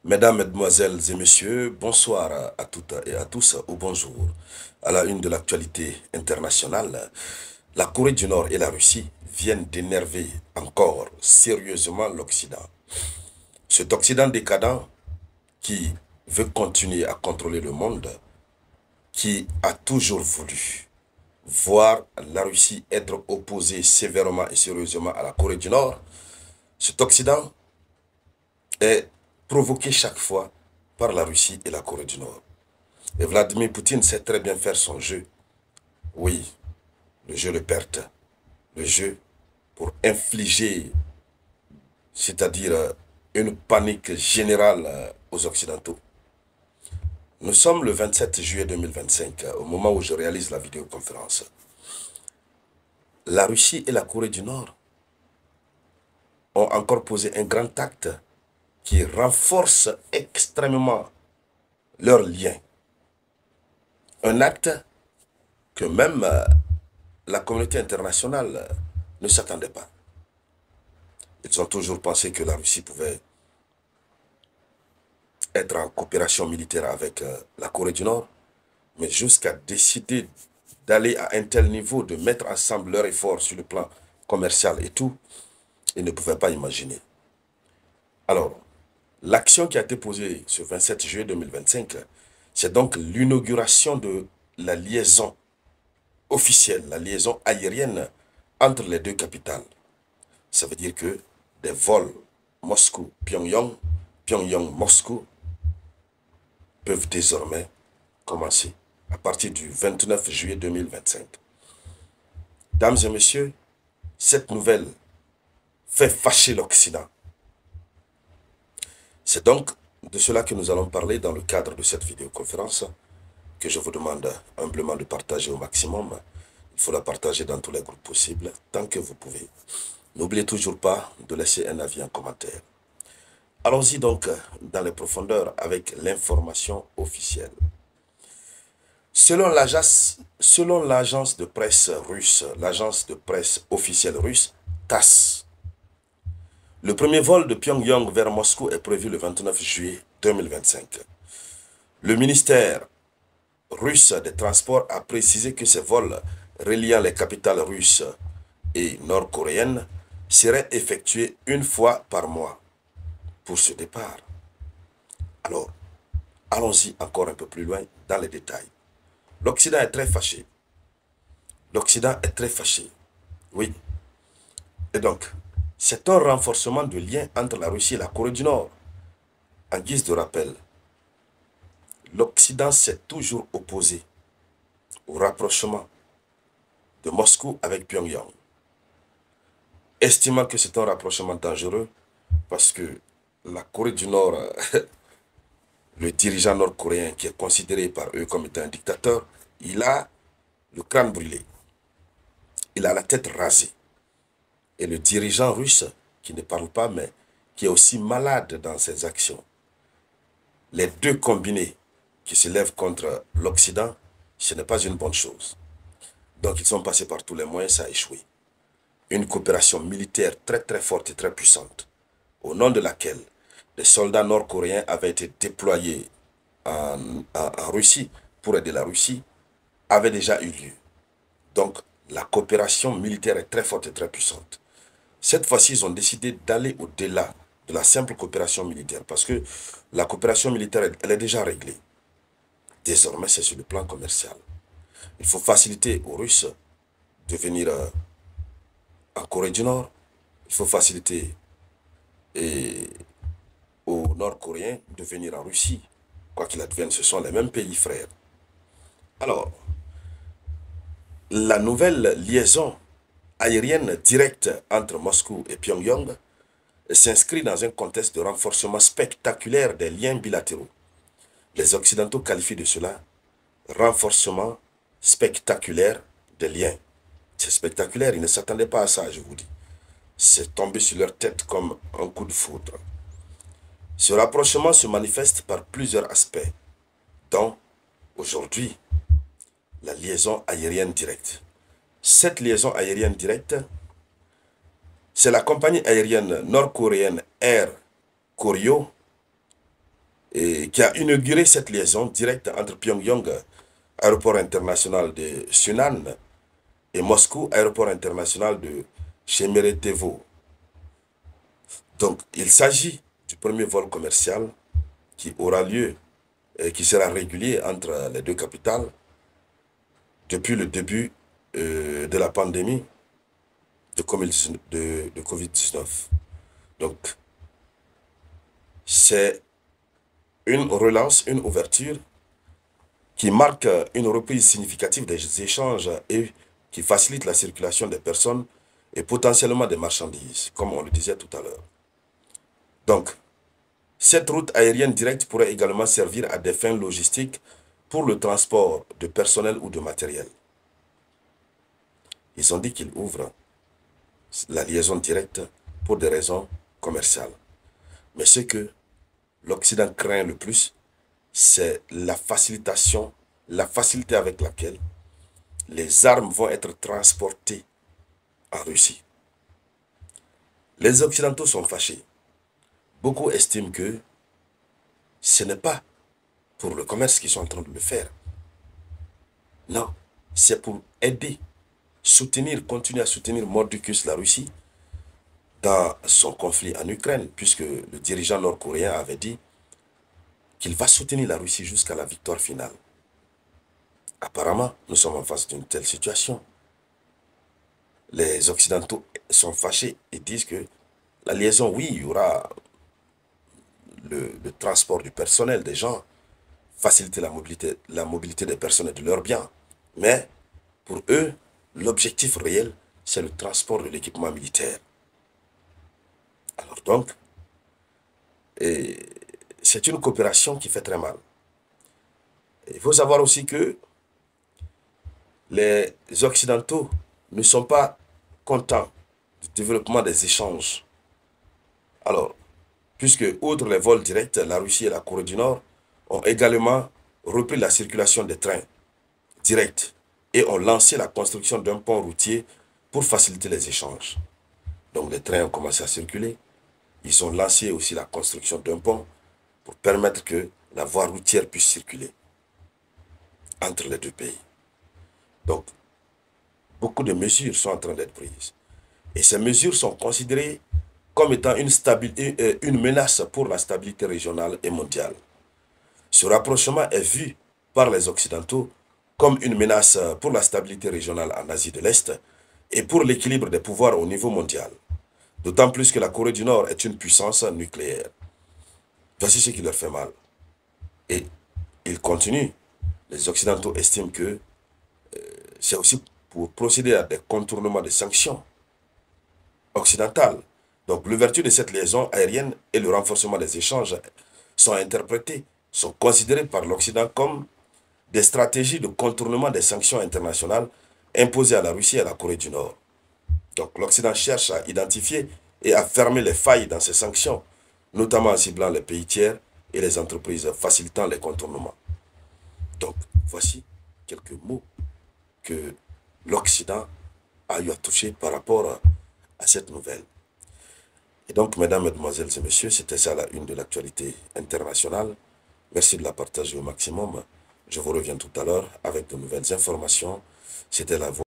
Mesdames, Mesdemoiselles et Messieurs, bonsoir à toutes et à tous, ou bonjour. À la une de l'actualité internationale, la Corée du Nord et la Russie viennent d'énerver encore sérieusement l'Occident. Cet Occident décadent qui veut continuer à contrôler le monde, qui a toujours voulu voir la Russie être opposée sévèrement et sérieusement à la Corée du Nord, cet Occident est provoqué chaque fois par la Russie et la Corée du Nord. Et Vladimir Poutine sait très bien faire son jeu. Oui, le jeu de perte. Le jeu pour infliger, c'est-à-dire une panique générale aux Occidentaux. Nous sommes le 27 juillet 2025, au moment où je réalise la vidéoconférence. La Russie et la Corée du Nord ont encore posé un grand acte qui renforce extrêmement leurs liens. Un acte que même la communauté internationale ne s'attendait pas. Ils ont toujours pensé que la Russie pouvait être en coopération militaire avec la Corée du Nord, mais jusqu'à décider d'aller à un tel niveau, de mettre ensemble leurs efforts sur le plan commercial et tout, ils ne pouvaient pas imaginer. Alors, l'action qui a été posée ce 27 juillet 2025, c'est donc l'inauguration de la liaison officielle, la liaison aérienne entre les deux capitales. Ça veut dire que des vols Moscou-Pyongyang, Pyongyang-Moscou peuvent désormais commencer à partir du 29 juillet 2025. Dames et messieurs, cette nouvelle fait fâcher l'Occident. C'est donc de cela que nous allons parler dans le cadre de cette vidéoconférence que je vous demande humblement de partager au maximum. Il faut la partager dans tous les groupes possibles, tant que vous pouvez. N'oubliez toujours pas de laisser un avis en commentaire. Allons-y donc dans les profondeurs avec l'information officielle. Selon l'agence de presse russe, l'agence de presse officielle russe, TASS, le premier vol de Pyongyang vers Moscou est prévu le 29 juillet 2025. Le ministère russe des Transports a précisé que ces vols reliant les capitales russes et nord-coréennes seraient effectués une fois par mois pour ce départ. Alors, allons-y encore un peu plus loin dans les détails. L'Occident est très fâché. L'Occident est très fâché. Oui. Et donc, c'est un renforcement de lien entre la Russie et la Corée du Nord. En guise de rappel, l'Occident s'est toujours opposé au rapprochement de Moscou avec Pyongyang, estimant que c'est un rapprochement dangereux parce que la Corée du Nord, le dirigeant nord-coréen qui est considéré par eux comme étant un dictateur, il a le crâne brûlé, il a la tête rasée. Et le dirigeant russe, qui ne parle pas, mais qui est aussi malade dans ses actions, les deux combinés qui se lèvent contre l'Occident, ce n'est pas une bonne chose. Donc ils sont passés par tous les moyens, ça a échoué. Une coopération militaire très très forte et très puissante, au nom de laquelle des soldats nord-coréens avaient été déployés en Russie pour aider la Russie, avait déjà eu lieu. Donc la coopération militaire est très forte et très puissante. Cette fois-ci, ils ont décidé d'aller au-delà de la simple coopération militaire parce que la coopération militaire, elle est déjà réglée. Désormais, c'est sur le plan commercial. Il faut faciliter aux Russes de venir en Corée du Nord. Il faut faciliter aux Nord-Coréens de venir en Russie. Quoi qu'il advienne, ce sont les mêmes pays frères. Alors, la nouvelle liaison aérienne directe entre Moscou et Pyongyang s'inscrit dans un contexte de renforcement spectaculaire des liens bilatéraux. Les Occidentaux qualifient de cela renforcement spectaculaire des liens. C'est spectaculaire, ils ne s'attendaient pas à ça, je vous dis. C'est tombé sur leur tête comme un coup de foudre. Ce rapprochement se manifeste par plusieurs aspects, dont, aujourd'hui, la liaison aérienne directe. Cette liaison aérienne directe, c'est la compagnie aérienne nord-coréenne Air Koryo et qui a inauguré cette liaison directe entre Pyongyang, aéroport international de Sunan, et Moscou, aéroport international de Shemeretevo. Donc, il s'agit du premier vol commercial qui aura lieu et qui sera régulier entre les deux capitales depuis le début de la pandémie de Covid-19. Donc, c'est une relance, une ouverture qui marque une reprise significative des échanges et qui facilite la circulation des personnes et potentiellement des marchandises, comme on le disait tout à l'heure. Donc, cette route aérienne directe pourrait également servir à des fins logistiques pour le transport de personnel ou de matériel. Ils ont dit qu'ils ouvrent la liaison directe pour des raisons commerciales. Mais ce que l'Occident craint le plus, c'est la facilitation, la facilité avec laquelle les armes vont être transportées en Russie. Les Occidentaux sont fâchés. Beaucoup estiment que ce n'est pas pour le commerce qu'ils sont en train de le faire. Non, c'est pour aider, soutenir, continuer à soutenir mordicus la Russie dans son conflit en Ukraine, puisque le dirigeant nord-coréen avait dit qu'il va soutenir la Russie jusqu'à la victoire finale. Apparemment, nous sommes en face d'une telle situation. Les Occidentaux sont fâchés et disent que la liaison, oui, il y aura le transport du personnel des gens, faciliter la mobilité des personnes et de leurs biens. Mais pour eux, l'objectif réel, c'est le transport de l'équipement militaire. Alors donc, c'est une coopération qui fait très mal. Il faut savoir aussi que les Occidentaux ne sont pas contents du développement des échanges. Alors, puisque, outre les vols directs, la Russie et la Corée du Nord ont également repris la circulation des trains directs et ont lancé la construction d'un pont routier pour faciliter les échanges. Donc les trains ont commencé à circuler. Ils ont lancé aussi la construction d'un pont pour permettre que la voie routière puisse circuler entre les deux pays. Donc, beaucoup de mesures sont en train d'être prises. Et ces mesures sont considérées comme étant une menace pour la stabilité régionale et mondiale. Ce rapprochement est vu par les Occidentaux comme une menace pour la stabilité régionale en Asie de l'Est et pour l'équilibre des pouvoirs au niveau mondial. D'autant plus que la Corée du Nord est une puissance nucléaire. Voici ce qui leur fait mal. Et ils continuent. Les Occidentaux estiment que c'est aussi pour procéder à des contournements des sanctions occidentales. Donc l'ouverture de cette liaison aérienne et le renforcement des échanges sont interprétés, sont considérés par l'Occident comme des stratégies de contournement des sanctions internationales imposées à la Russie et à la Corée du Nord. Donc l'Occident cherche à identifier et à fermer les failles dans ces sanctions, notamment en ciblant les pays tiers et les entreprises facilitant les contournements. Donc voici quelques mots que l'Occident a eu à toucher par rapport à cette nouvelle. Et donc, mesdames, mesdemoiselles et messieurs, c'était ça la une de l'actualité internationale. Merci de la partager au maximum. Je vous reviens tout à l'heure avec de nouvelles informations. C'était la voix.